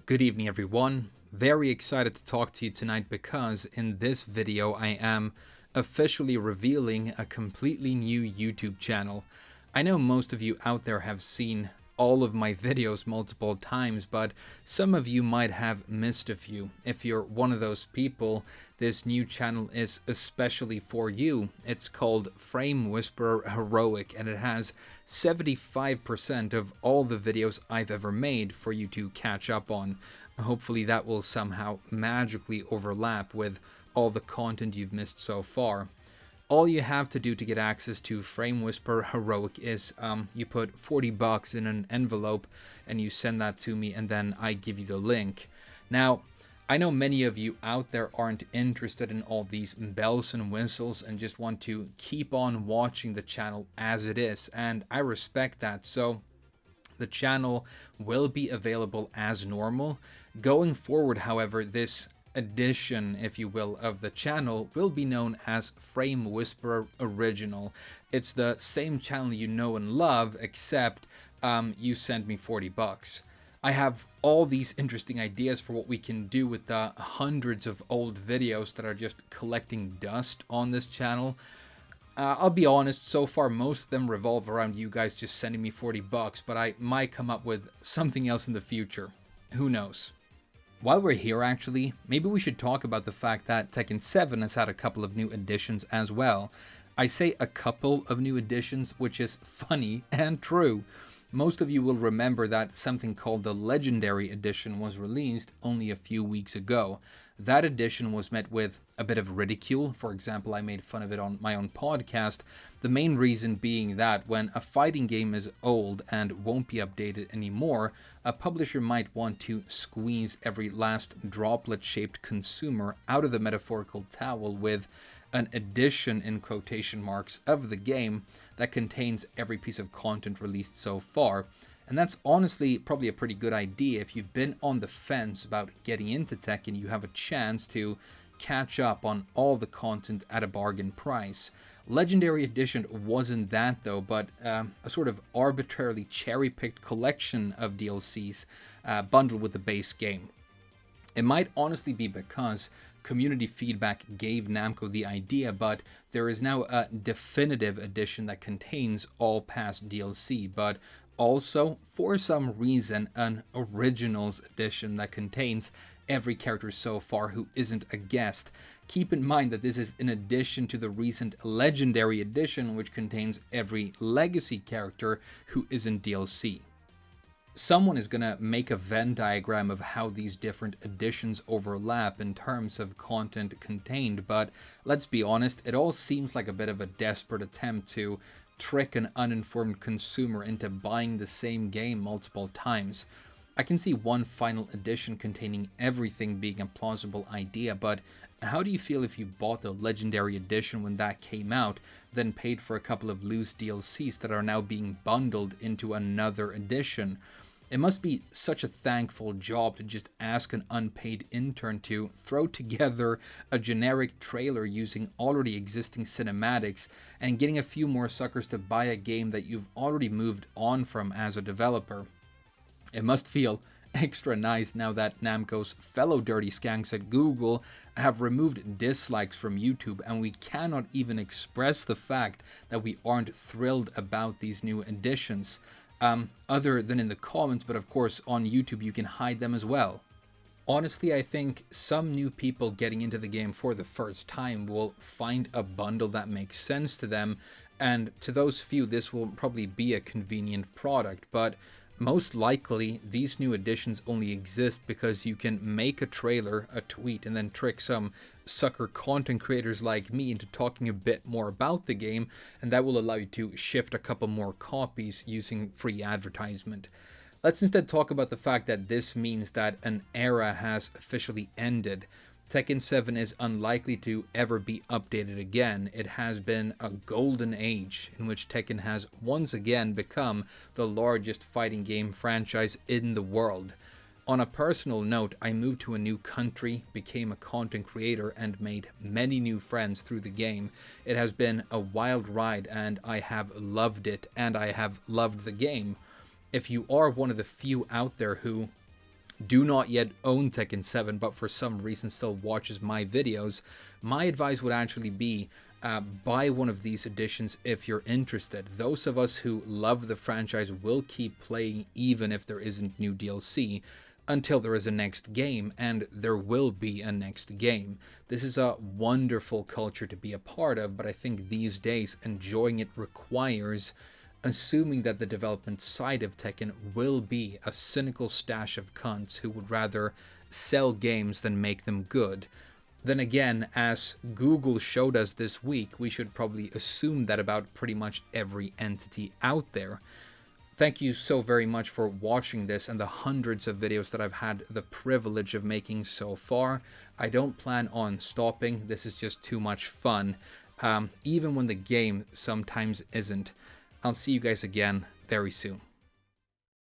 Good evening, everyone. Very excited to talk to you tonight because in this video I am officially revealing a completely new YouTube channel. I know most of you out there have seen all of my videos multiple times, but some of you might have missed a few. If you're one of those people, this new channel is especially for you. It's called Frame Whisperer Heroic, and it has 75% of all the videos I've ever made for you to catch up on. Hopefully that will somehow magically overlap with all the content you've missed so far. All you have to do to get access to Frame Whisperer Heroic is you put $40 in an envelope and you send that to me, and then I give you the link. Now, I know many of you out there aren't interested in all these bells and whistles and just want to keep on watching the channel as it is, and I respect that. So the channel will be available as normal. Going forward, however, this edition, if you will, of the channel will be known as Frame Whisperer Original. It's the same channel you know and love, except you sent me $40. I have all these interesting ideas for what we can do with the hundreds of old videos that are just collecting dust on this channel. I'll be honest, so far most of them revolve around you guys just sending me $40, but I might come up with something else in the future. Who knows? While we're here, actually, maybe we should talk about the fact that Tekken 7 has had a couple of new additions as well. I say a couple of new additions, which is funny and true. Most of you will remember that something called the Legendary Edition was released only a few weeks ago. That edition was met with a bit of ridicule. For example, I made fun of it on my own podcast. The main reason being that when a fighting game is old and won't be updated anymore, a publisher might want to squeeze every last droplet-shaped consumer out of the metaphorical towel with an edition in quotation marks of the game that contains every piece of content released so far. And that's honestly probably a pretty good idea. If you've been on the fence about getting into Tekken, you have a chance to catch up on all the content at a bargain price. Legendary Edition wasn't that though, but a sort of arbitrarily cherry-picked collection of DLCs bundled with the base game. It might honestly be because community feedback gave Namco the idea, but there is now a definitive edition that contains all past DLC, but also, for some reason, an Originals edition that contains every character so far who isn't a guest. Keep in mind that this is in addition to the recent Legendary Edition, which contains every Legacy character who isn't DLC. Someone is going to make a Venn diagram of how these different editions overlap in terms of content contained, but let's be honest, it all seems like a bit of a desperate attempt to trick an uninformed consumer into buying the same game multiple times. I can see one final edition containing everything being a plausible idea, but how do you feel if you bought the Legendary Edition when that came out, then paid for a couple of loose DLCs that are now being bundled into another edition? It must be such a thankful job to just ask an unpaid intern to throw together a generic trailer using already existing cinematics and getting a few more suckers to buy a game that you've already moved on from as a developer. It must feel extra nice now that Namco's fellow dirty skanks at Google have removed dislikes from YouTube, and we cannot even express the fact that we aren't thrilled about these new additions. Other than in the comments, but of course on YouTube you can hide them as well. Honestly, I think some new people getting into the game for the first time will find a bundle that makes sense to them, and to those few this will probably be a convenient product, but most likely these new additions only exist because you can make a trailer, a tweet, and then trick some sucker content creators like me into talking a bit more about the game, and that will allow you to shift a couple more copies using free advertisement. Let's instead talk about the fact that this means that an era has officially ended. Tekken 7 is unlikely to ever be updated again. It has been a golden age in which Tekken has once again become the largest fighting game franchise in the world. On a personal note, I moved to a new country, became a content creator, and made many new friends through the game. It has been a wild ride, and I have loved it, and I have loved the game. If you are one of the few out there who do not yet own Tekken 7, but for some reason still watches my videos, my advice would actually be buy one of these editions if you're interested. Those of us who love the franchise will keep playing even if there isn't new DLC until there is a next game, and there will be a next game. This is a wonderful culture to be a part of, but I think these days enjoying it requires assuming that the development side of Tekken will be a cynical stash of cunts who would rather sell games than make them good. Then again, as Google showed us this week, we should probably assume that about pretty much every entity out there. Thank you so very much for watching this and the hundreds of videos that I've had the privilege of making so far. I don't plan on stopping. This is just too much fun, even when the game sometimes isn't. I'll see you guys again very soon.